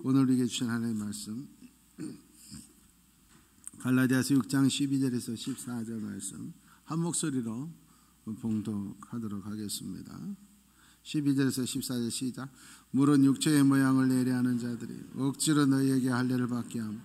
오늘 우리에게 주신 하나님의 말씀 갈라디아서 6장 12절에서 14절 말씀 한 목소리로 봉독하도록 하겠습니다. 12절에서 14절 시작. 물은 육체의 모양을 내려하는 자들이 억지로 너희에게 할례를 받게 함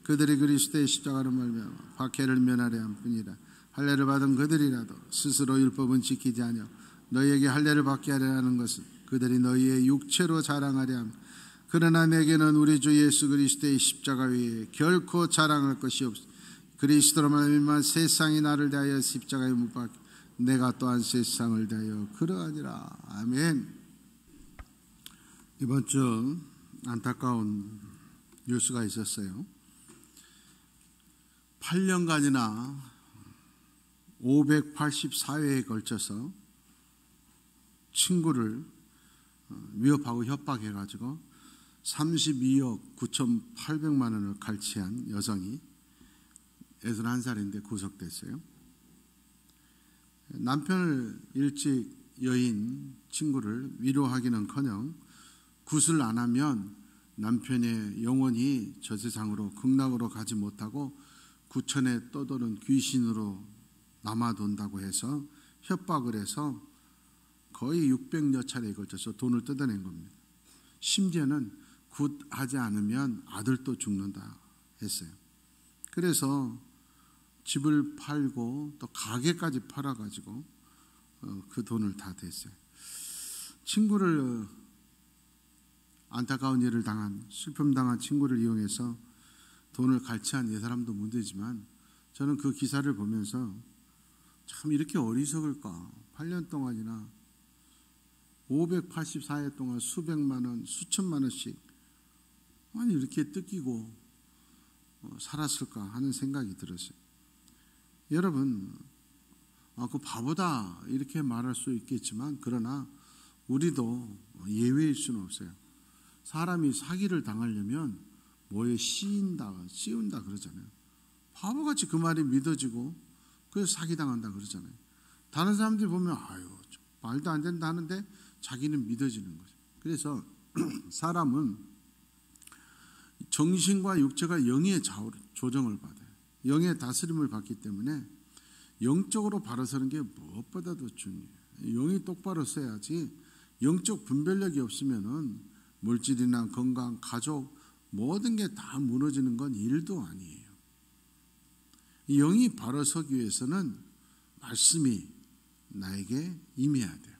그들이 그리스도의 십자가로 말미암아 박해를 면하려 함 뿐이라. 할례를 받은 그들이라도 스스로 율법은 지키지 아니하고 너희에게 할례를 받게 하려 하는 것은 그들이 너희의 육체로 자랑하려 함. 그러나 내게는 우리 주 예수 그리스도의 십자가 위에 결코 자랑할 것이 없어. 그리스도로 말미암아 세상이 나를 대하여 십자가에 못 박혀 내가 또한 세상을 대하여 그러하니라. 아멘. 이번 주 안타까운 뉴스가 있었어요. 8년간이나 584회에 걸쳐서 친구를 위협하고 협박해가지고 32억 9,800만 원을 갈취한 여성이 61살인데 구속됐어요. 남편을 일찍 여인 친구를 위로하기는커녕 굿을 안 하면 남편의 영혼이 저 세상으로 극락으로 가지 못하고 구천에 떠도는 귀신으로 남아돈다고 해서 협박을 해서 거의 600여 차례에 걸쳐서 돈을 뜯어낸 겁니다. 심지어는 굿 하지 않으면 아들도 죽는다 했어요. 그래서 집을 팔고 또 가게까지 팔아가지고 그 돈을 다 댔어요. 친구를 안타까운 일을 당한 슬픔 당한 친구를 이용해서 돈을 갈취한 이 사람도 문제지만 저는 그 기사를 보면서 참 이렇게 어리석을까. 8년 동안이나 584회 동안 수백만 원, 수천만 원씩 아니 이렇게 뜯기고 살았을까 하는 생각이 들었어요. 여러분, 그 바보다 이렇게 말할 수 있겠지만 그러나 우리도 예외일 수는 없어요. 사람이 사기를 당하려면 뭐에 씌운다 그러잖아요. 바보같이 그 말이 믿어지고 그래서 사기당한다 그러잖아요. 다른 사람들이 보면 아유 말도 안 된다 하는데 자기는 믿어지는 거죠. 그래서 사람은 정신과 육체가 영의 조정을 받아요. 영의 다스림을 받기 때문에 영적으로 바로 서는 게 무엇보다도 중요해요. 영이 똑바로 서야지 영적 분별력이 없으면은 물질이나 건강, 가족 모든 게 다 무너지는 건 일도 아니에요. 영이 바로 서기 위해서는 말씀이 나에게 임해야 돼요.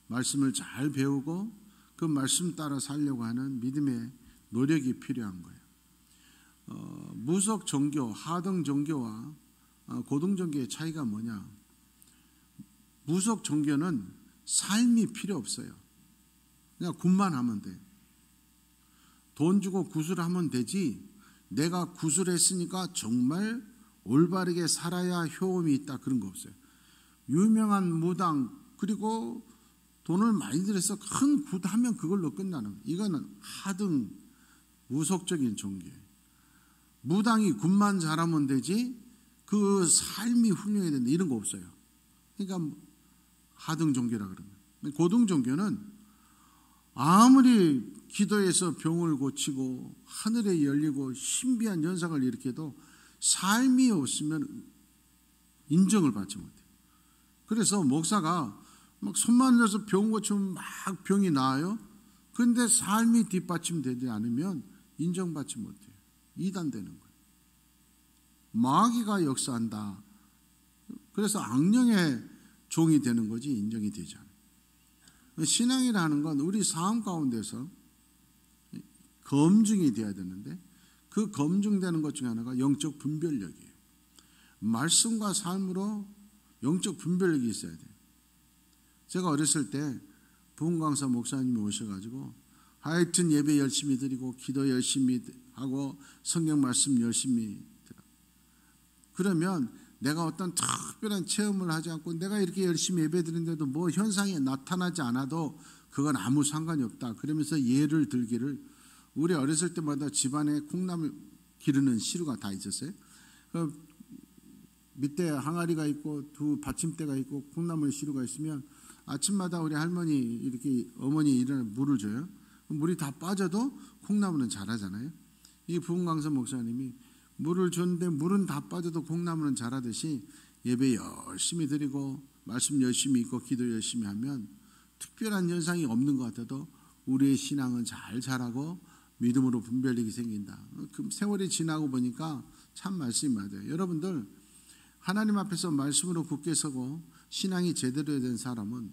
말씀을 잘 배우고 그 말씀 따라 살려고 하는 믿음의 노력이 필요한 거예요. 무속 종교, 하등 종교와 고등 종교의 차이가 뭐냐? 무속 종교는 삶이 필요 없어요. 그냥 굿만 하면 돼. 돈 주고 굿을 하면 되지 내가 굿을 했으니까 정말 올바르게 살아야 효험이 있다 그런 거 없어요. 유명한 무당 그리고 돈을 많이 들여서 큰 굿하면 그걸로 끝나는 거예요. 이거는 하등 무속적인 종교예요. 무당이 굿만 잘하면 되지 그 삶이 훌륭해야 된다 이런 거 없어요. 그러니까 하등 종교라 그러면. 고등 종교는 아무리 기도해서 병을 고치고 하늘에 열리고 신비한 현상을 일으켜도 삶이 없으면 인정을 받지 못해요. 그래서 목사가 막 손만 들어서 병 고치면 막 병이 나아요. 그런데 삶이 뒷받침되지 않으면 인정받지 못해요. 이단되는 거예요. 마귀가 역사한다. 그래서 악령의 종이 되는 거지 인정이 되지 않아요. 신앙이라는 건 우리 삶 가운데서 검증이 돼야 되는데 그 검증되는 것 중에 하나가 영적 분별력이에요. 말씀과 삶으로 영적 분별력이 있어야 돼요. 제가 어렸을 때 부흥강사 목사님이 오셔가지고 하여튼 예배 열심히 드리고 기도 열심히 하고 성경 말씀 열심히 들어. 그러면 내가 어떤 특별한 체험을 하지 않고 내가 이렇게 열심히 예배 드리는데도 뭐 현상이 나타나지 않아도 그건 아무 상관이 없다. 그러면서 예를 들기를 우리 어렸을 때마다 집안에 콩나물 기르는 시루가 다 있었어요. 밑에 항아리가 있고 두 받침대가 있고 콩나물 시루가 있으면 아침마다 우리 할머니 이렇게 어머니 일어나 물을 줘요. 물이 다 빠져도 콩나물은 자라잖아요. 이 부흥강선 목사님이 물을 줬는데 물은 다 빠져도 콩나물은 자라듯이 예배 열심히 드리고 말씀 열심히 읽고 기도 열심히 하면 특별한 현상이 없는 것 같아도 우리의 신앙은 잘 자라고 믿음으로 분별력이 생긴다. 그 세월이 지나고 보니까 참 말씀이 맞아요. 여러분들 하나님 앞에서 말씀으로 굳게 서고 신앙이 제대로 된 사람은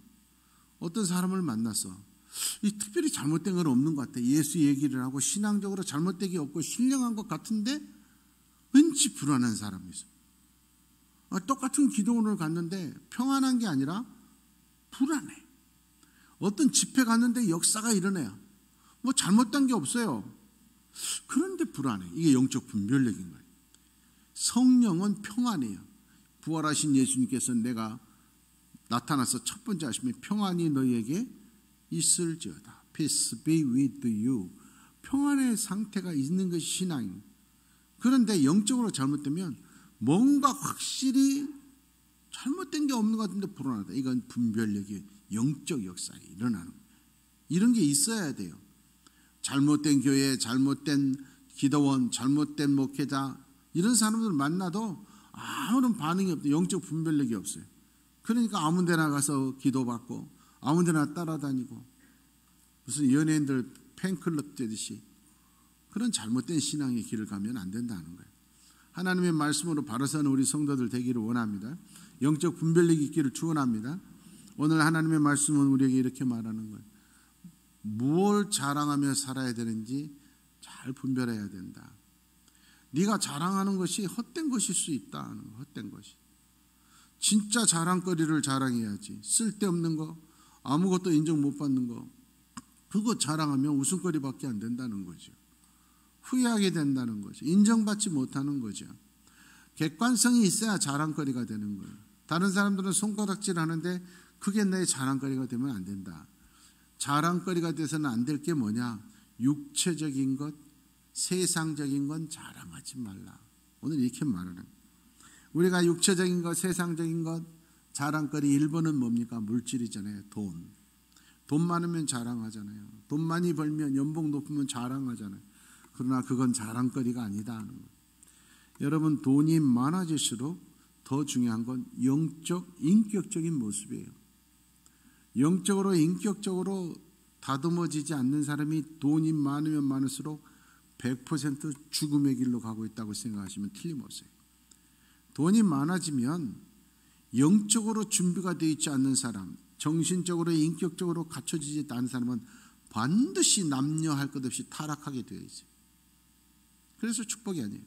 어떤 사람을 만났어. 이 특별히 잘못된 건 없는 것 같아. 예수 얘기를 하고 신앙적으로 잘못된 게 없고 신령한 것 같은데 왠지 불안한 사람이 있어. 똑같은 기도원을 갔는데 평안한 게 아니라 불안해. 어떤 집회 갔는데 역사가 일어나요. 뭐 잘못된 게 없어요. 그런데 불안해. 이게 영적 분별력인 거예요. 성령은 평안이에요. 부활하신 예수님께서 내가 나타나서 첫 번째 하시면 평안이 너희에게 있을지어다. Peace be with you. 평안의 상태가 있는 것이 신앙입니다. 그런데 영적으로 잘못되면 뭔가 확실히 잘못된 게 없는 것 같은데 불안하다. 이건 분별력이 영적 역사에 일어나는 거예요. 이런 게 있어야 돼요. 잘못된 교회, 잘못된 기도원, 잘못된 목회자 이런 사람들 만나도 아무런 반응이 없어요. 영적 분별력이 없어요. 그러니까 아무 데나 가서 기도받고 아무 데나 따라다니고 무슨 연예인들 팬클럽 되듯이 그런 잘못된 신앙의 길을 가면 안 된다는 거예요. 하나님의 말씀으로 바로 서는 우리 성도들 되기를 원합니다. 영적 분별력이 있기를 축원합니다. 오늘 하나님의 말씀은 우리에게 이렇게 말하는 거예요. 무엇을 자랑하며 살아야 되는지 잘 분별해야 된다. 네가 자랑하는 것이 헛된 것일 수 있다. 헛된 것이. 진짜 자랑거리를 자랑해야지. 쓸데없는 거, 아무것도 인정 못 받는 거, 그거 자랑하면 웃음거리밖에 안 된다는 거죠. 후회하게 된다는 거죠. 인정받지 못하는 거죠. 객관성이 있어야 자랑거리가 되는 거예요. 다른 사람들은 손가락질 하는데 그게 내 자랑거리가 되면 안 된다. 자랑거리가 돼서는 안 될 게 뭐냐? 육체적인 것, 세상적인 건 자랑하지 말라. 오늘 이렇게 말하는 거예요. 우리가 육체적인 것, 세상적인 것, 자랑거리 1번은 뭡니까? 물질이잖아요. 돈 많으면 자랑하잖아요. 돈 많이 벌면 연봉 높으면 자랑하잖아요. 그러나 그건 자랑거리가 아니다 하는 거예요. 여러분 돈이 많아질수록 더 중요한 건 영적, 인격적인 모습이에요. 영적으로, 인격적으로 다듬어지지 않는 사람이 돈이 많으면 많을수록 100% 죽음의 길로 가고 있다고 생각하시면 틀림없어요. 돈이 많아지면 영적으로 준비가 되어 있지 않는 사람, 정신적으로, 인격적으로 갖춰지지 않은 사람은 반드시 남녀할 것 없이 타락하게 되어 있어요. 그래서 축복이 아니에요.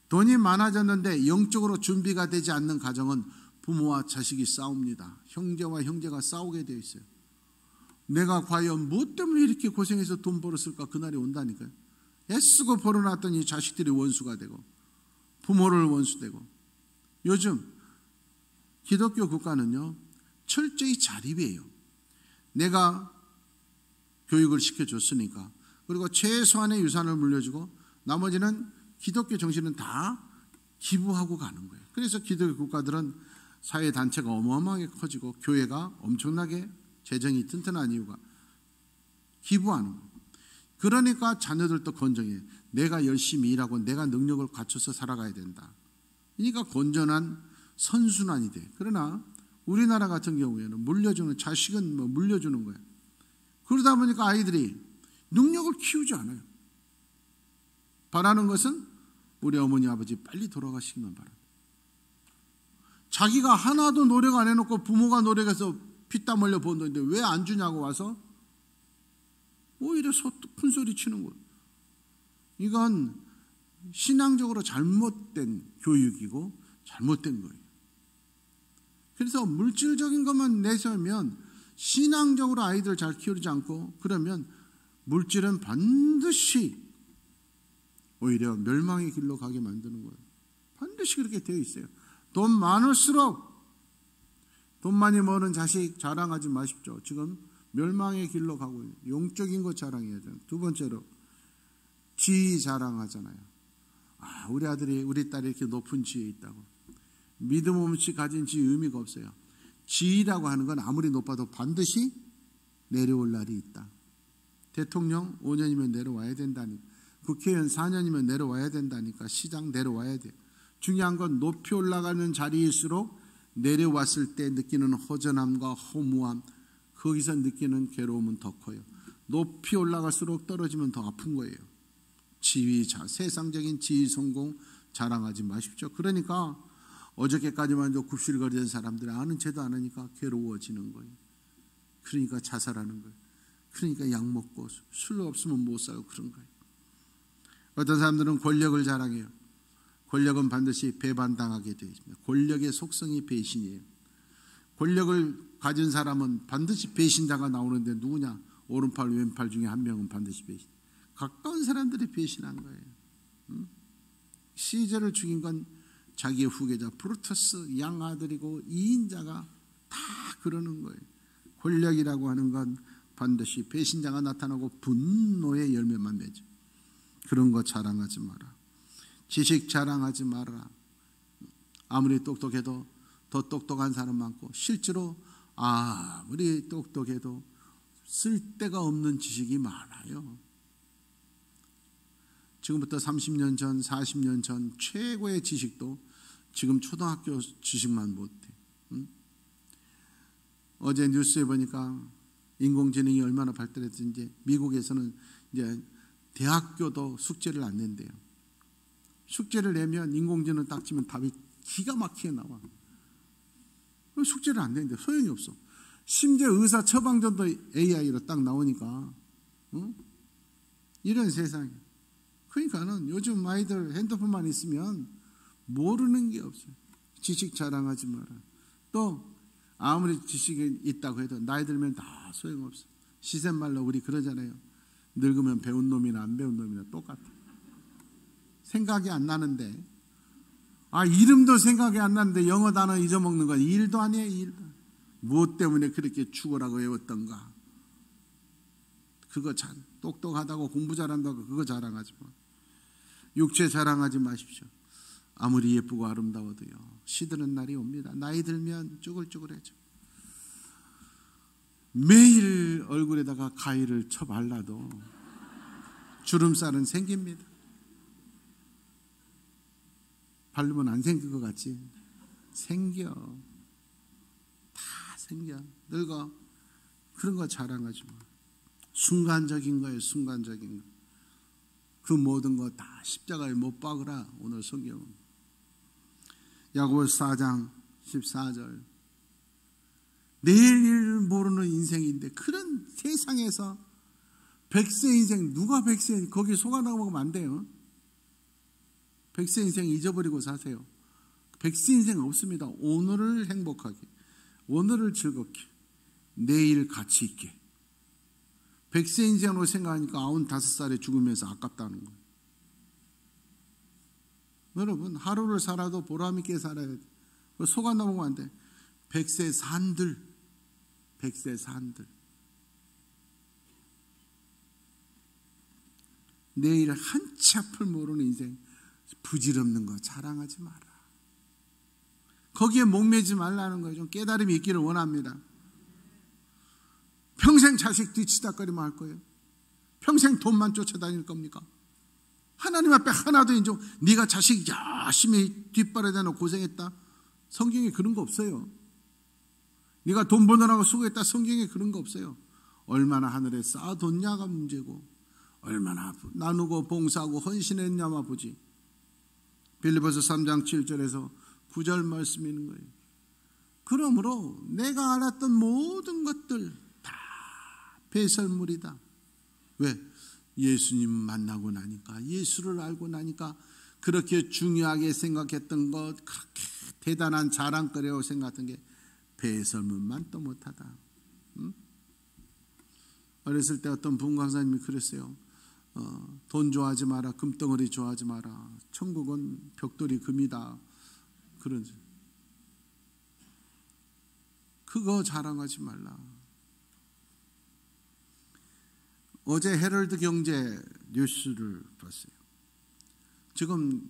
돈이 많아졌는데 영적으로 준비가 되지 않는 가정은 부모와 자식이 싸웁니다. 형제와 형제가 싸우게 되어 있어요. 내가 과연 무엇 때문에 이렇게 고생해서 돈 벌었을까? 그날이 온다니까요. 애쓰고 벌어놨더니 자식들이 원수가 되고 부모를 원수되고. 요즘 기독교 국가는요 철저히 자립이에요. 내가 교육을 시켜줬으니까, 그리고 최소한의 유산을 물려주고 나머지는 기독교 정신은 다 기부하고 가는 거예요. 그래서 기독교 국가들은 사회단체가 어마어마하게 커지고 교회가 엄청나게 재정이 튼튼한 이유가 기부하는 거예요. 그러니까 자녀들도 건정해. 내가 열심히 일하고 내가 능력을 갖춰서 살아가야 된다. 그러니까 건전한 선순환이 돼. 그러나 우리나라 같은 경우에는 물려주는, 자식은 뭐 물려주는 거예요. 그러다 보니까 아이들이 능력을 키우지 않아요. 바라는 것은 우리 어머니 아버지 빨리 돌아가시기만 바랍니다. 자기가 하나도 노력 안 해놓고 부모가 노력해서 피땀 흘려 번 돈인데 왜 안 주냐고 와서 오히려 큰 소리 치는 거예요. 이건 신앙적으로 잘못된 교육이고 잘못된 거예요. 그래서 물질적인 것만 내세우면 신앙적으로 아이들을 잘 키우지 않고 그러면 물질은 반드시 오히려 멸망의 길로 가게 만드는 거예요. 반드시 그렇게 되어 있어요. 돈 많을수록 돈 많이 버는 자식 자랑하지 마십시오. 지금 멸망의 길로 가고 있는 영적인 것 자랑해야죠. 두 번째로 지위 자랑하잖아요. 우리 아들이 우리 딸이 이렇게 높은 지위에 있다고. 믿음 없이 가진 지위 의미가 없어요. 지위라고 하는 건 아무리 높아도 반드시 내려올 날이 있다. 대통령 5년이면 내려와야 된다니까. 국회의원 4년이면 내려와야 된다니까. 시장 내려와야 돼요. 중요한 건 높이 올라가는 자리일수록 내려왔을 때 느끼는 허전함과 허무함, 거기서 느끼는 괴로움은 더 커요. 높이 올라갈수록 떨어지면 더 아픈 거예요. 세상적인 지위 성공 자랑하지 마십시오. 그러니까 어저께까지만 해도 굽실거리던 사람들이 아는 채도 안 하니까 괴로워지는 거예요. 그러니까 자살하는 거예요. 그러니까 약 먹고 술 없으면 못 살고 그런 거예요. 어떤 사람들은 권력을 자랑해요. 권력은 반드시 배반당하게 되어 있습니다. 권력의 속성이 배신이에요. 권력을 가진 사람은 반드시 배신자가 나오는데 누구냐? 오른팔 왼팔 중에 한 명은 반드시 배신. 가까운 사람들이 배신한 거예요. 시저를 죽인 건 자기의 후계자 브루터스 양아들이고 이인자가 다 그러는 거예요. 권력이라고 하는 건 반드시 배신자가 나타나고 분노의 열매만 맺죠. 그런 거 자랑하지 마라. 지식 자랑하지 마라. 아무리 똑똑해도 더 똑똑한 사람 많고 실제로 아무리 똑똑해도 쓸데가 없는 지식이 많아요. 지금부터 30년 전, 40년 전 최고의 지식도 지금 초등학교 지식만 못해. 어제 뉴스에 보니까 인공지능이 얼마나 발달했는지 미국에서는 이제 대학교도 숙제를 안 낸대요. 숙제를 내면 인공지능 딱 치면 답이 기가 막히게 나와. 숙제를 안 내는데 소용이 없어. 심지어 의사 처방전도 AI로 딱 나오니까 이런 세상에. 그러니까는 요즘 아이들 핸드폰만 있으면 모르는 게 없어요. 지식 자랑하지 마라. 또 아무리 지식이 있다고 해도 나이 들면 다 소용없어. 시샘말로 우리 그러잖아요. 늙으면 배운 놈이나 안 배운 놈이나 똑같아. 생각이 안 나는데 이름도 생각이 안 나는데 영어 단어 잊어먹는 건 일도 아니에요. 일도. 무엇 때문에 그렇게 죽어라고 외웠던가. 그거 똑똑하다고 공부 잘한다고 그거 자랑하지 마. 육체 자랑하지 마십시오. 아무리 예쁘고 아름다워도요 시드는 날이 옵니다. 나이 들면 쭈글쭈글해져. 매일 얼굴에다가 가위를 쳐 발라도 주름살은 생깁니다. 바르면 안 생길 것 같지? 생겨. 다 생겨. 늙어. 그런 거 자랑하지 마. 순간적인 거예요. 순간적인 거. 그 모든 거 다 십자가에 못 박으라. 오늘 성경은 야고보서 4장 14절. 내일 일을 모르는 인생인데 그런 세상에서 100세 인생 누가 100세 거기 속아나가 먹으면 안 돼요. 100세 인생 잊어버리고 사세요. 100세 인생 없습니다. 오늘을 행복하게, 오늘을 즐겁게, 내일 가치 있게. 100세 인생으로 생각하니까 95살에 죽으면서 아깝다는 거예요. 여러분 하루를 살아도 보람있게 살아야 돼. 속아 넘어가면 안 돼. 100세 산들, 100세 산들. 내일 한치 앞을 모르는 인생, 부질없는 거 자랑하지 마라. 거기에 목매지 말라는 거예요. 좀 깨달음이 있기를 원합니다. 평생 자식 뒤치다거리만 할 거예요. 평생 돈만 쫓아다닐 겁니까? 하나님 앞에 하나도 인정. 네가 자식 열심히 뒷발에다 놓고 고생했다. 성경에 그런 거 없어요. 네가 돈 버느라고 수고했다. 성경에 그런 거 없어요. 얼마나 하늘에 쌓아뒀냐가 문제고 얼마나 나누고 봉사하고 헌신했냐만 보지. 빌립보서 3장 7절에서 9절 말씀이 있는 거예요. 그러므로 내가 알았던 모든 것들 다 배설물이다. 왜? 예수님 만나고 나니까, 예수를 알고 나니까 그렇게 중요하게 생각했던 것, 그렇게 대단한 자랑거리라고 생각했던 게 배설물만 또 못하다. 어렸을 때 어떤 부흥 강사님이 그랬어요. 돈 좋아하지 마라, 금덩어리 좋아하지 마라, 천국은 벽돌이 금이다. 그런 그거 자랑하지 말라. 어제 헤럴드 경제 뉴스를 봤어요. 지금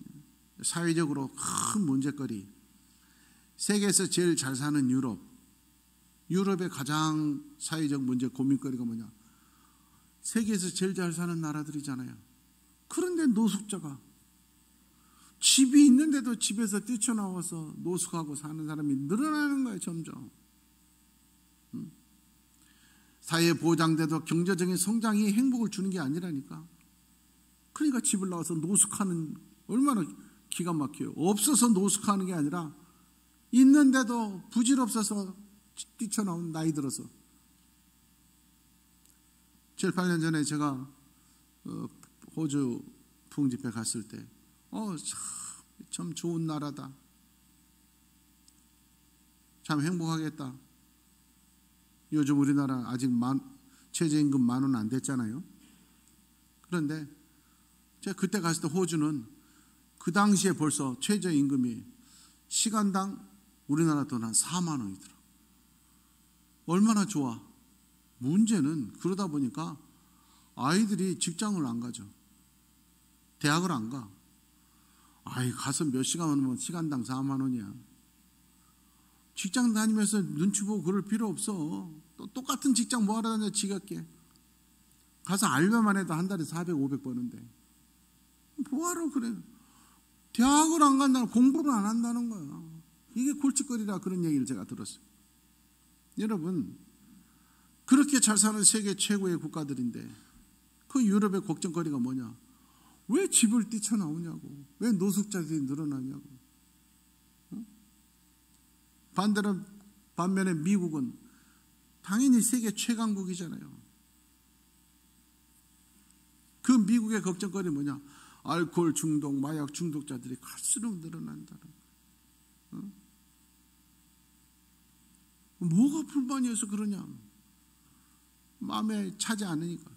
사회적으로 큰 문제거리, 세계에서 제일 잘 사는 유럽의 가장 사회적 문제 고민거리가 뭐냐? 세계에서 제일 잘 사는 나라들이잖아요. 그런데 노숙자가 집이 있는데도 집에서 뛰쳐나와서 노숙하고 사는 사람이 늘어나는 거예요. 점점. 사회에 보장돼도 경제적인 성장이 행복을 주는 게 아니라니까. 그러니까 집을 나와서 노숙하는, 얼마나 기가 막혀요. 없어서 노숙하는 게 아니라 있는데도 부질없어서 뛰쳐나온, 나이 들어서. 7, 8년 전에 제가 호주 부흥집회 갔을 때 참 좋은 나라다, 참 행복하겠다. 요즘 우리나라 아직 최저임금 10,000원 안 됐잖아요. 그런데 제가 그때 갔을 때 호주는 그 당시에 벌써 최저임금이 시간당 우리나라 돈 한 4만 원이더라. 얼마나 좋아. 문제는 그러다 보니까 아이들이 직장을 안 가죠. 대학을 안 가. 가서 몇 시간 하면 시간당 4만 원이야. 직장 다니면서 눈치 보고 그럴 필요 없어. 또 똑같은 직장 뭐하러 다녀, 지겹게. 가서 알바만 해도 한 달에 400, 500 버는데 뭐하러 그래. 대학을 안 간다는, 공부를 안 한다는 거야. 이게 골칫거리라, 그런 얘기를 제가 들었어요. 여러분, 그렇게 잘 사는 세계 최고의 국가들인데 그 유럽의 걱정거리가 뭐냐? 왜 집을 뛰쳐나오냐고. 왜 노숙자들이 늘어나냐고. 반면에 미국은 당연히 세계 최강국이잖아요. 그 미국의 걱정거리 뭐냐? 알코올 중독, 마약 중독자들이 갈수록 늘어난다는 거예요. 뭐가 불만이어서 그러냐? 마음에 차지 않으니까.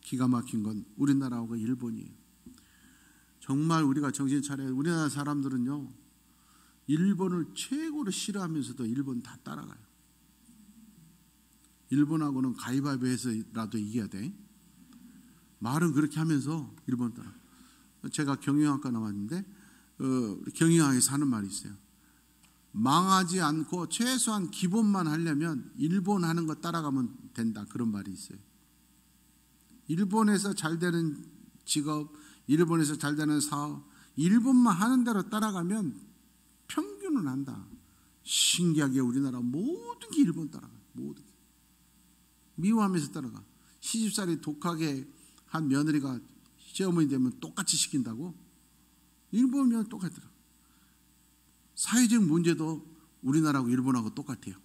기가 막힌 건 우리나라하고 일본이에요. 정말 우리가 정신 차려야. 우리나라 사람들은요, 일본을 최고로 싫어하면서도 일본 다 따라가요. 일본하고는 가위바위보해서라도 이겨야 돼. 말은 그렇게 하면서 일본 따라. 제가 경영학과 나왔는데 경영학에서 하는 말이 있어요. 망하지 않고 최소한 기본만 하려면 일본 하는 거 따라가면 된다, 그런 말이 있어요. 일본에서 잘 되는 직업, 일본에서 잘 되는 사업, 일본만 하는 대로 따라가면 평균은 한다. 신기하게 우리나라 모든 게 일본 따라가요. 모든 게. 미워하면서 따라가. 시집살이 독하게 한 며느리가 시어머니 되면 똑같이 시킨다고? 일본이면 똑같더라. 사회적 문제도 우리나라하고 일본하고 똑같아요.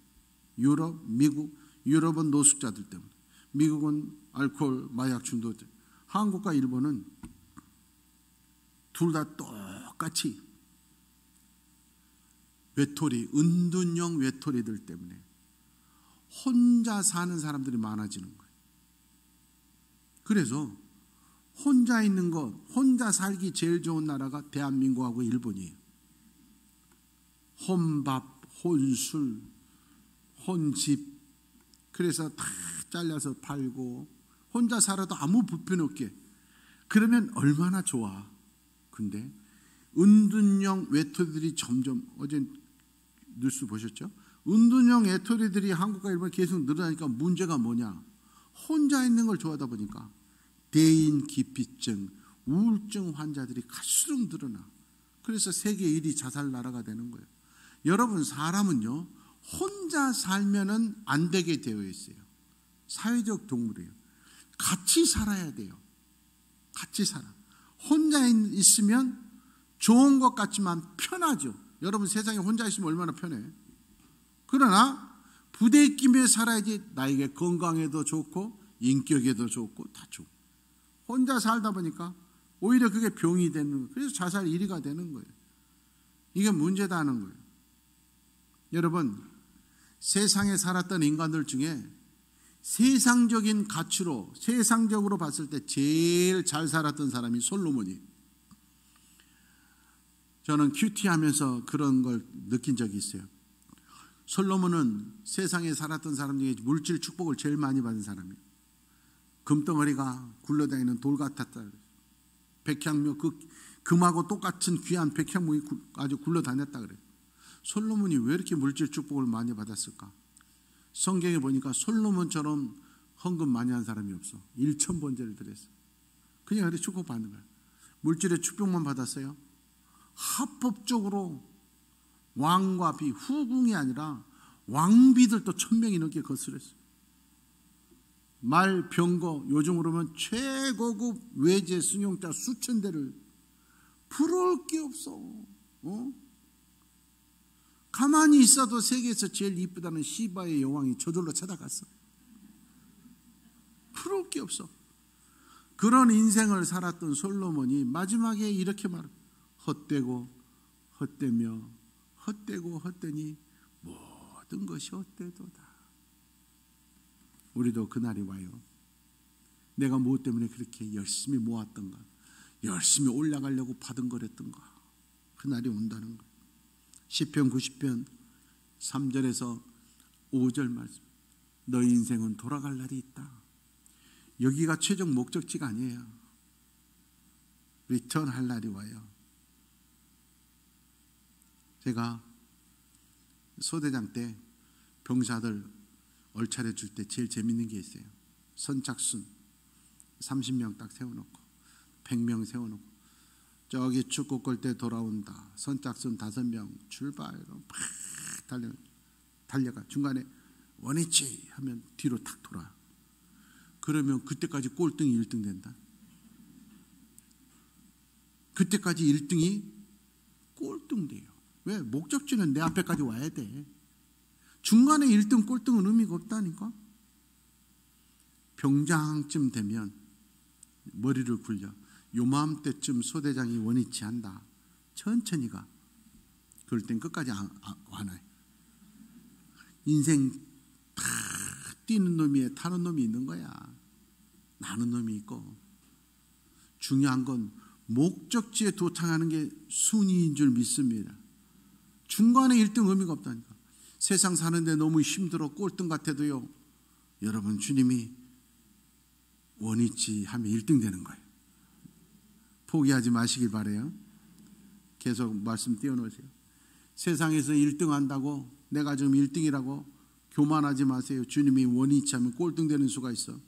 유럽, 미국, 유럽은 노숙자들 때문에, 미국은 알코올, 마약 중독들. 한국과 일본은 둘 다 똑같이 외톨이, 은둔형 외톨이들 때문에 혼자 사는 사람들이 많아지는 거예요. 그래서 혼자 있는 것, 혼자 살기 제일 좋은 나라가 대한민국하고 일본이에요. 혼밥, 혼술, 혼집. 그래서 다 잘라서 팔고 혼자 살아도 아무 불편 없게. 그러면 얼마나 좋아. 근데 은둔형 외톨이들이 점점, 어제 뉴스 보셨죠? 은둔형 외톨이들이 한국과 일본에 계속 늘어나니까 문제가 뭐냐? 혼자 있는 걸 좋아하다 보니까 대인 기피증, 우울증 환자들이 갈수록 늘어나. 그래서 세계 1위 자살 나라가 되는 거예요. 여러분, 사람은요, 혼자 살면은 안 되게 되어 있어요. 사회적 동물이에요. 같이 살아야 돼요. 같이 살아. 혼자 있으면 좋은 것 같지만 편하죠. 여러분, 세상에 혼자 있으면 얼마나 편해. 그러나 부대끼며 살아야지 나에게 건강에도 좋고 인격에도 좋고 다 좋고. 혼자 살다 보니까 오히려 그게 병이 되는 거예요. 그래서 자살 1위가 되는 거예요. 이게 문제다는 거예요. 여러분, 세상에 살았던 인간들 중에 세상적인 가치로, 세상적으로 봤을 때 제일 잘 살았던 사람이 솔로몬이에요. 저는 큐티하면서 그런 걸 느낀 적이 있어요. 솔로몬은 세상에 살았던 사람 중에 물질 축복을 제일 많이 받은 사람이에요. 금덩어리가 굴러다니는 돌 같았다. 백향묘, 그 금하고 똑같은 귀한 백향목이 아주 굴러다녔다 그래요. 솔로몬이 왜 이렇게 물질 축복을 많이 받았을까? 성경에 보니까 솔로몬처럼 헌금 많이 한 사람이 없어. 1,000번제를 드렸어. 그냥 그렇게 축복받는 거야. 물질의 축복만 받았어요. 합법적으로 왕과 비, 후궁이 아니라 왕비들도 1,000명이 넘게 거스렸어요. 말, 병거, 요즘으로 보면 최고급 외제 승용차 수천 대를 부러울 게 없어. 가만히 있어도 세계에서 제일 이쁘다는 시바의 여왕이 저절로 찾아갔어. 부러울 게 없어. 그런 인생을 살았던 솔로몬이 마지막에 이렇게 말해. 헛되고 헛되며 헛되고 헛되니 모든 것이 헛되도다. 우리도 그날이 와요. 내가 무엇 때문에 그렇게 열심히 모았던가, 열심히 올라가려고 받은 거랬던가, 그날이 온다는 거예요. 시편 90편 3절에서 5절 말씀. 너희 인생은 돌아갈 날이 있다. 여기가 최종 목적지가 아니에요. 리턴할 날이 와요. 제가 소대장 때 병사들 얼차려 줄 때 제일 재밌는 게 있어요. 선착순 30명 딱 세워놓고 100명 세워놓고 저기 축구 골 때 돌아온다. 선착순 5명 출발. 막 달려가. 중간에 원위치 하면 뒤로 탁 돌아. 그러면 그때까지 꼴등이 1등 된다. 그때까지 1등이 꼴등 돼요. 왜? 목적지는 내 앞에까지 와야 돼. 중간에 1등 꼴등은 의미가 없다니까. 병장쯤 되면 머리를 굴려. 요맘때쯤 소대장이 원위치 한다. 천천히 가. 그럴 땐 끝까지 안 와요. 인생 다 뛰는 놈이 타는 놈이 있는 거야. 나는 놈이 있고. 중요한 건 목적지에 도착하는 게 순위인 줄 믿습니다. 중간에 1등 의미가 없다니까. 세상 사는데 너무 힘들어 꼴등 같아도요, 여러분 주님이 원위치 하면 1등 되는 거예요. 포기하지 마시길 바라요. 계속 말씀 띄워놓으세요. 세상에서 1등 한다고 내가 지금 1등이라고 교만하지 마세요. 주님이 원위치 하면 꼴등 되는 수가 있어.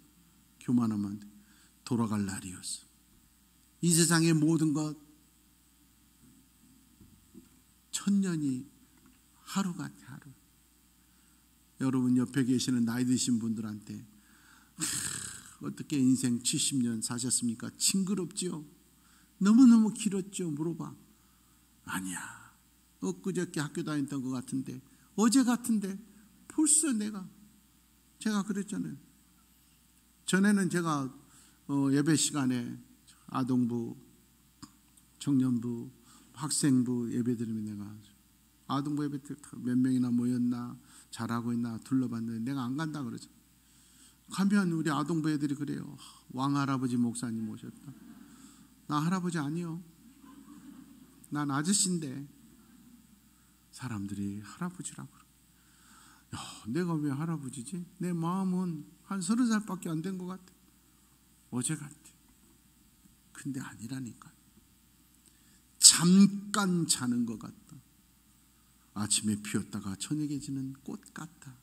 교만하면 안 돼. 돌아갈 날이었어. 이 세상의 모든 것 천년이 하루 같아. 하루. 여러분 옆에 계시는 나이 드신 분들한테 어떻게 인생 70년 사셨습니까? 징그럽지요? 너무너무 길었죠? 물어봐. 아니야. 엊그저께 학교 다녔던 것 같은데, 어제 같은데 벌써 제가 그랬잖아요. 전에는 제가 예배 시간에 아동부, 청년부, 학생부 예배 드리면 내가 아동부 예배 때 몇 명이나 모였나, 잘하고 있나 둘러봤는데 내가 안 간다 그러죠. 가면 우리 아동부 애들이 그래요. 왕할아버지 목사님 오셨다. 나 할아버지 아니요. 난 아저씨인데. 사람들이 할아버지라고 그래. 내가 왜 할아버지지? 내 마음은 한 30살밖에 안 된 것 같아. 어제 같아. 근데 아니라니까. 잠깐 자는 것 같다. 아침에 피었다가 저녁에 지는 꽃 같다.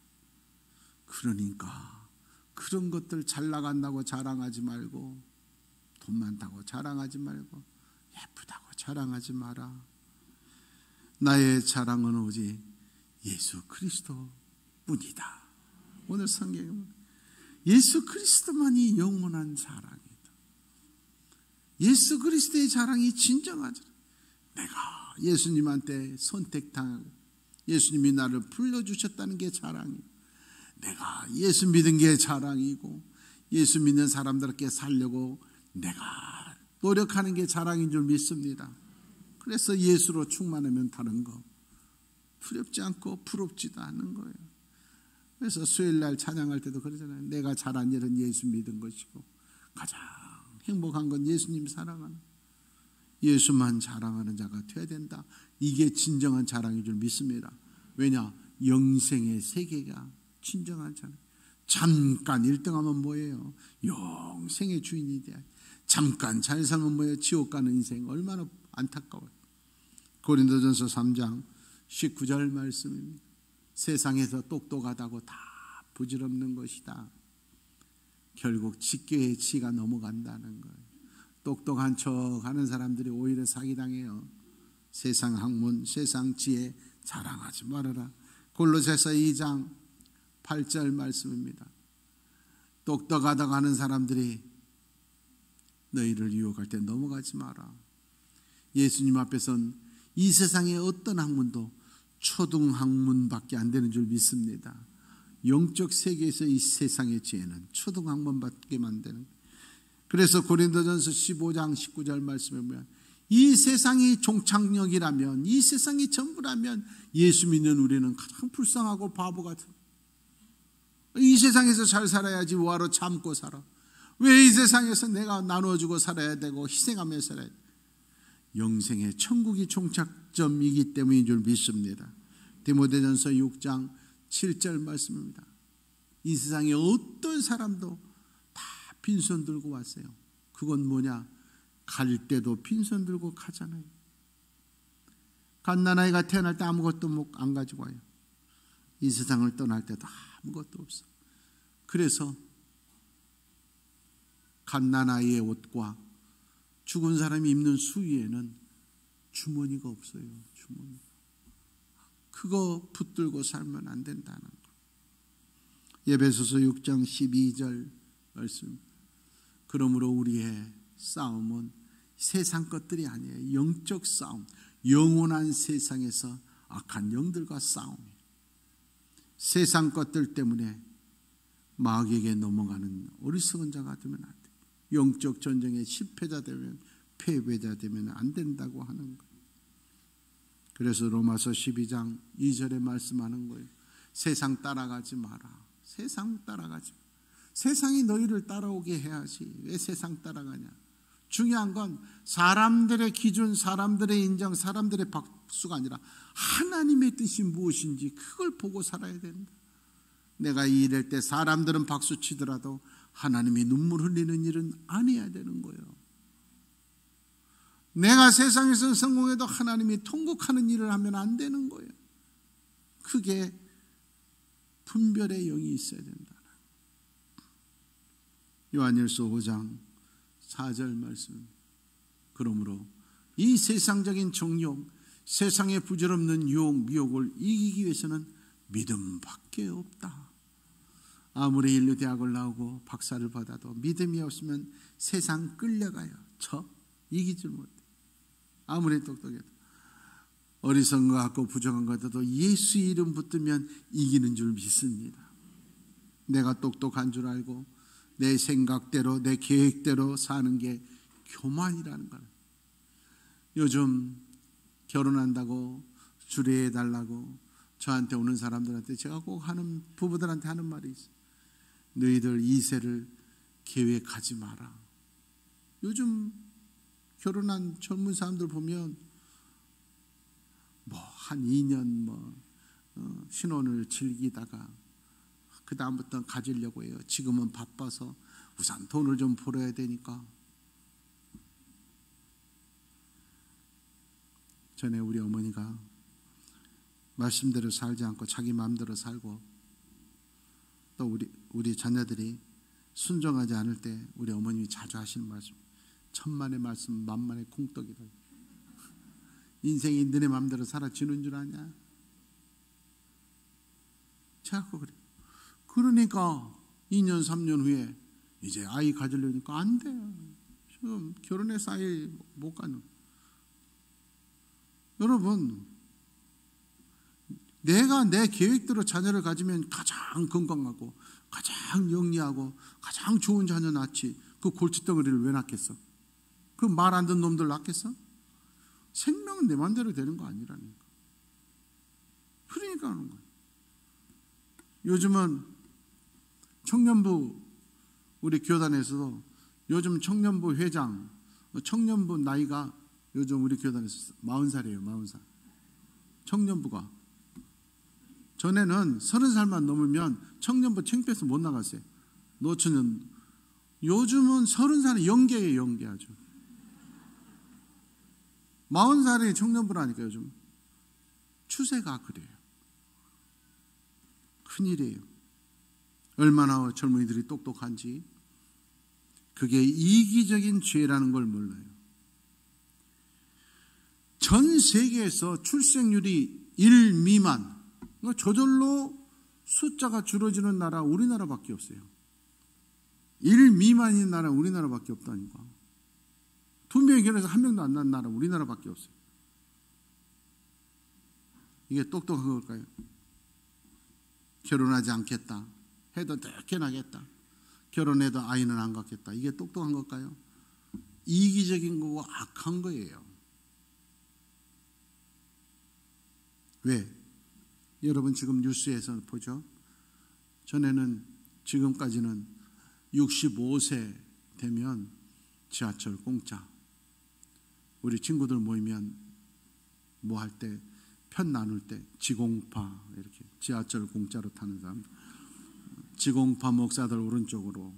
그러니까 그런 것들 잘 나간다고 자랑하지 말고, 돈 많다고 자랑하지 말고, 예쁘다고 자랑하지 마라. 나의 자랑은 오직 예수 그리스도 뿐이다. 오늘 성경은 예수 그리스도만이 영원한 자랑이다. 예수 그리스도의 자랑이 진정한 자랑. 내가 예수님한테 선택당하고 예수님이 나를 불러주셨다는 게 자랑이고, 내가 예수 믿은 게 자랑이고, 예수 믿는 사람들께 살려고 내가 노력하는 게 자랑인 줄 믿습니다. 그래서 예수로 충만하면 다른 거 두렵지 않고 부럽지도 않은 거예요. 그래서 수요일날 찬양할 때도 그러잖아요. 내가 잘한 일은 예수 믿은 것이고 가장 행복한 건 예수님 사랑하는, 예수만 자랑하는 자가 되어야 된다. 이게 진정한 자랑인 줄 믿습니다. 왜냐? 영생의 세계가 진정한 자랑. 잠깐 1등하면 뭐예요? 영생의 주인이 돼야. 잠깐 잘 살면 뭐예요? 지옥 가는 인생 얼마나 안타까워요. 고린도전서 3장 19절 말씀입니다. 세상에서 똑똑하다고 다 부질없는 것이다. 결국 직계의 치가 넘어간다는 거예요. 똑똑한 척 하는 사람들이 오히려 사기당해요. 세상 학문, 세상 지혜 자랑하지 말아라. 골로새서 2장 8절 말씀입니다. 똑똑하다고 하는 사람들이 너희를 유혹할 때 넘어가지 마라. 예수님 앞에선 이 세상의 어떤 학문도 초등학문밖에 안 되는 줄 믿습니다. 영적 세계에서 이 세상의 지혜는 초등학문밖에 안 되는 거예요. 그래서 고린도전서 15장 19절 말씀에 보면 이 세상이 종착역이라면, 이 세상이 전부라면 예수 믿는 우리는 가장 불쌍하고 바보 같은, 이 세상에서 잘 살아야지 뭐하러 참고 살아. 왜 이 세상에서 내가 나눠주고 살아야 되고 희생하며 살아야 돼. 영생의 천국이 종착점이기 때문인 줄 믿습니다. 디모데전서 6장 7절 말씀입니다. 이 세상에 어떤 사람도 다 빈손 들고 왔어요. 그건 뭐냐? 갈 때도 빈손 들고 가잖아요. 갓난아이가 태어날 때 아무것도 안 가지고 와요. 이 세상을 떠날 때도 아무것도 없어. 그래서 갓난아이의 옷과 죽은 사람이 입는 수위에는 주머니가 없어요. 주머니. 그거 붙들고 살면 안 된다는 거. 에베소서 6장 12절 말씀. 그러므로 우리의 싸움은 세상 것들이 아니에요. 영적 싸움. 영원한 세상에서 악한 영들과 싸움이에요. 세상 것들 때문에 마귀에게 넘어가는 어리석은 자가 되면 안 돼요. 영적 전쟁의 실패자 되면, 패배자 되면 안 된다고 하는 거예요. 그래서 로마서 12장 2절에 말씀하는 거예요. 세상 따라가지 마라. 세상 따라가지 마라. 세상이 너희를 따라오게 해야지. 왜 세상 따라가냐? 중요한 건 사람들의 기준, 사람들의 인정, 사람들의 박수가 아니라 하나님의 뜻이 무엇인지 그걸 보고 살아야 된다. 내가 이 일할 때 사람들은 박수 치더라도 하나님이 눈물 흘리는 일은 안 해야 되는 거예요. 내가 세상에서 성공해도 하나님이 통곡하는 일을 하면 안 되는 거예요. 그게 분별의 영이 있어야 된다. 요한일서 5장 4절 말씀. 그러므로 이 세상적인 정욕, 세상의 부질없는 유혹, 미혹을 이기기 위해서는 믿음밖에 없다. 아무리 인류대학을 나오고 박사를 받아도 믿음이 없으면 세상 끌려가요. 이기질 못해. 아무리 똑똑해도. 어리석은 것 같고 부정한 것 같아도 예수 이름 붙들면 이기는 줄 믿습니다. 내가 똑똑한 줄 알고 내 생각대로 내 계획대로 사는 게 교만이라는 거예요. 요즘 결혼한다고 주례해달라고 저한테 오는 사람들한테 제가 꼭 하는, 부부들한테 하는 말이 있어요. 너희들 2세를 계획하지 마라. 요즘 결혼한 젊은 사람들 보면 한 2년 신혼을 즐기다가 그 다음부터 가지려고 해요. 지금은 바빠서 우선 돈을 좀 벌어야 되니까. 전에 우리 어머니가 말씀대로 살지 않고 자기 마음대로 살고, 또 우리 자녀들이 순종하지 않을 때 우리 어머님이 자주 하시는 말씀, 천만의 말씀 만만의 콩떡이다. 인생이 너네 마음대로 살아지는 줄 아냐? 자꾸 그래. 그러니까 2년 3년 후에 이제 아이 가지려니까 안 돼요. 지금 결혼해서 아이 못 가는. 여러분, 내가 내 계획대로 자녀를 가지면 가장 건강하고 가장 영리하고 가장 좋은 자녀 낳지. 그 골칫덩어리를 왜 낳겠어? 그 말 안 듣는 놈들 낳겠어? 생명은 내 마음대로 되는 거 아니라니까. 그러니까 하는 거야. 요즘은 청년부, 우리 교단에서도 요즘 청년부 회장, 청년부 나이가 요즘 우리 교단에서 40살이에요. 40살. 청년부가. 전에는 30살만 넘으면 청년부 창피해서 못 나갔어요. 노처년. 요즘은 30살은 연계예요. 연계 아주. 40살이 청년부라니까 요즘. 추세가 그래요. 큰일이에요. 얼마나 젊은이들이 똑똑한지. 그게 이기적인 죄라는 걸 몰라요. 전 세계에서 출생률이 1 미만, 저절로 숫자가 줄어지는 나라 우리나라밖에 없어요. 1 미만인 나라 우리나라밖에 없다니까. 2명이 결혼해서 1명도 안 낳는 나라 우리나라밖에 없어요. 이게 똑똑한 걸까요? 결혼하지 않겠다 해도 늦게 나겠다, 결혼해도 아이는 안 갖겠다, 이게 똑똑한 걸까요? 이기적인 거고 악한 거예요. 왜? 여러분 지금 뉴스에서 보죠. 전에는, 지금까지는 65세 되면 지하철 공짜, 우리 친구들 모이면 뭐 할 때, 편 나눌 때 지공파, 이렇게 지하철 공짜로 타는 사람, 지공파 목사들 오른쪽으로,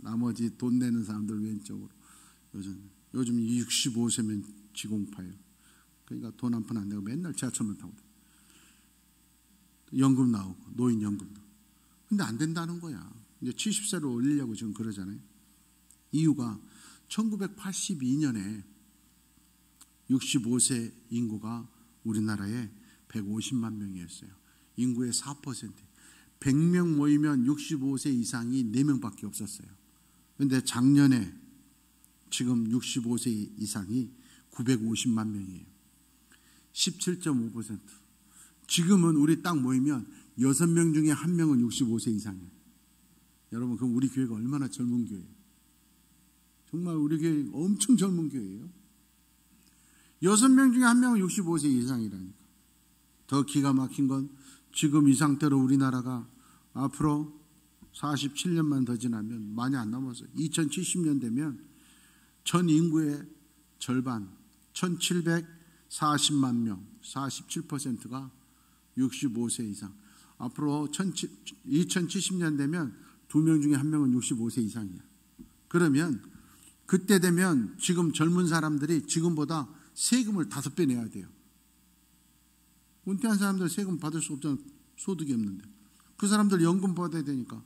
나머지 돈 내는 사람들 왼쪽으로. 요즘 65세면 지공파예요. 그러니까 돈 한 푼 안 내고 맨날 지하철만 타고, 연금 나오고, 노인연금 나오고. 근데 안 된다는 거야. 이제 70세로 올리려고 지금 그러잖아요. 이유가 1982년에 65세 인구가 우리나라에 150만 명이었어요. 인구의 4%. 100명 모이면 65세 이상이 4명밖에 없었어요. 그런데 작년에 지금 65세 이상이 950만 명이에요. 17.5%. 지금은 우리 딱 모이면 6명 중에 1명은 65세 이상이에요. 여러분, 그럼 우리 교회가 얼마나 젊은 교회예요? 정말 우리 교회 엄청 젊은 교회예요. 6명 중에 1명은 65세 이상이라니까. 더 기가 막힌 건 지금 이 상태로 우리나라가 앞으로 47년만 더 지나면, 많이 안 남았어요. 2070년 되면 전 인구의 절반, 1740만 명, 47%가 65세 이상. 앞으로 2070년 되면 2명 중에 1명은 65세 이상이야. 그러면 그때 되면 지금 젊은 사람들이 지금보다 세금을 5배 내야 돼요. 은퇴한 사람들 세금 받을 수 없잖아요. 소득이 없는데. 그 사람들 연금 받아야 되니까.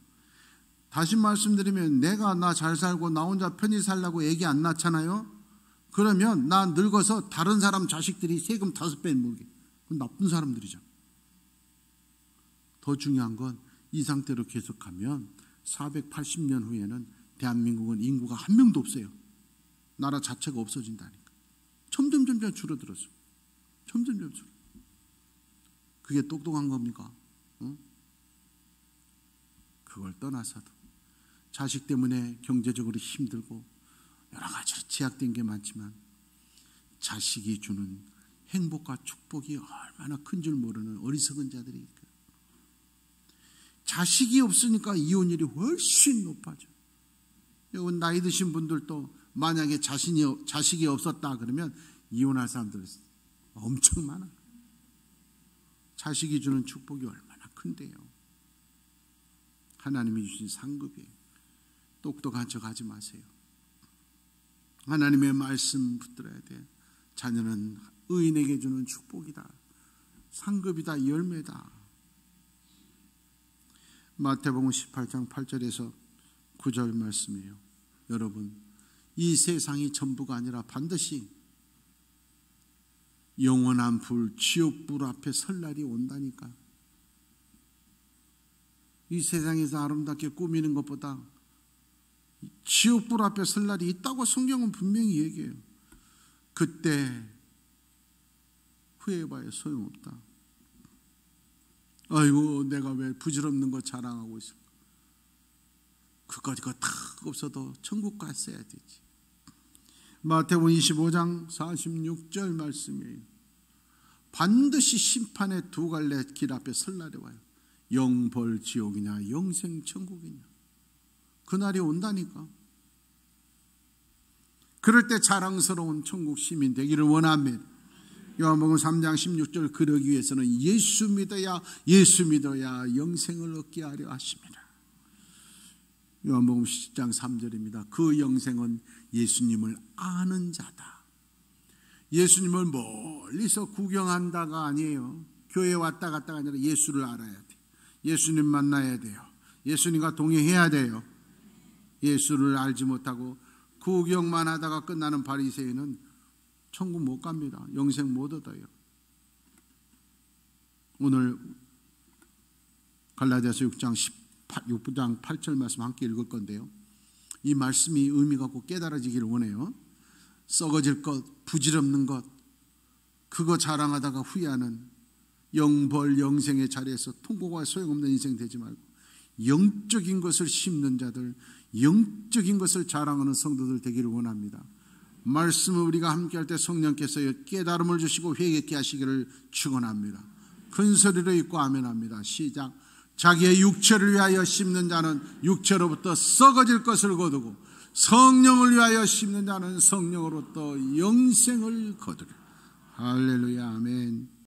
다시 말씀드리면, 내가 나 잘 살고 나 혼자 편히 살라고 애기 안 낳잖아요. 그러면 나 늙어서 다른 사람 자식들이 세금 5배 물게. 그건 나쁜 사람들이죠. 더 중요한 건 이 상태로 계속하면 480년 후에는 대한민국은 인구가 1명도 없어요. 나라 자체가 없어진다니까. 점점 줄어들었어. 점점 줄어. 그게 똑똑한 겁니까? 응? 그걸 떠나서도 자식 때문에 경제적으로 힘들고 여러 가지로 제약된 게 많지만, 자식이 주는 행복과 축복이 얼마나 큰 줄 모르는 어리석은 자들이 있고, 자식이 없으니까 이혼율이 훨씬 높아져. 여러분, 나이 드신 분들도 만약에 자식이 없었다 그러면 이혼할 사람들 엄청 많아. 자식이 주는 축복이 얼마나 큰데요. 하나님이 주신 상급이에요. 똑똑한 척 하지 마세요. 하나님의 말씀 붙들어야 돼. 자녀는 의인에게 주는 축복이다, 상급이다, 열매다. 마태복음 18장 8절에서 9절 말씀이에요. 여러분, 이 세상이 전부가 아니라 반드시 영원한 불, 지옥불 앞에 설 날이 온다니까. 이 세상에서 아름답게 꾸미는 것보다 지옥불 앞에 설 날이 있다고 성경은 분명히 얘기해요. 그때 후회해봐야 소용없다. 아이고, 내가 왜 부질없는 거 자랑하고 있을까? 그까짓 거 다 없어도 천국 갔어야 되지. 마태복음 25장 46절 말씀이에요. 반드시 심판의 2갈래 길 앞에 설 날이 와요. 영벌 지옥이냐 영생 천국이냐. 그날이 온다니까. 그럴 때 자랑스러운 천국 시민 되기를 원합니다. 요한복음 3장 16절, 그러기 위해서는 예수 믿어야 영생을 얻게 하려 하십니다. 요한복음 10장 3절입니다. 그 영생은 예수님을 아는 자다. 예수님을 멀리서 구경한다가 아니에요. 교회 왔다 갔다가 아니라 예수를 알아야 돼. 예수님 만나야 돼요. 예수님과 동행해야 돼요. 예수를 알지 못하고 구경만 하다가 끝나는 바리새인은 천국 못 갑니다. 영생 못 얻어요. 오늘 갈라디아서 6장 8절 말씀 함께 읽을 건데요. 이 말씀이 의미가 꼭 깨달아지기를 원해요. 썩어질 것, 부질없는 것, 그거 자랑하다가 후회하는 영벌 영생의 자리에서 통고가 소용없는 인생 되지 말고 영적인 것을 심는 자들, 영적인 것을 자랑하는 성도들 되기를 원합니다. 말씀을 우리가 함께할 때 성령께서 깨달음을 주시고 회개케 하시기를 축원합니다. 큰 소리로 읽고 아멘합니다. 시작. 자기의 육체를 위하여 심는 자는 육체로부터 썩어질 것을 거두고 성령을 위하여 심는 자는 성령으로부터 영생을 거두리라. 할렐루야. 아멘.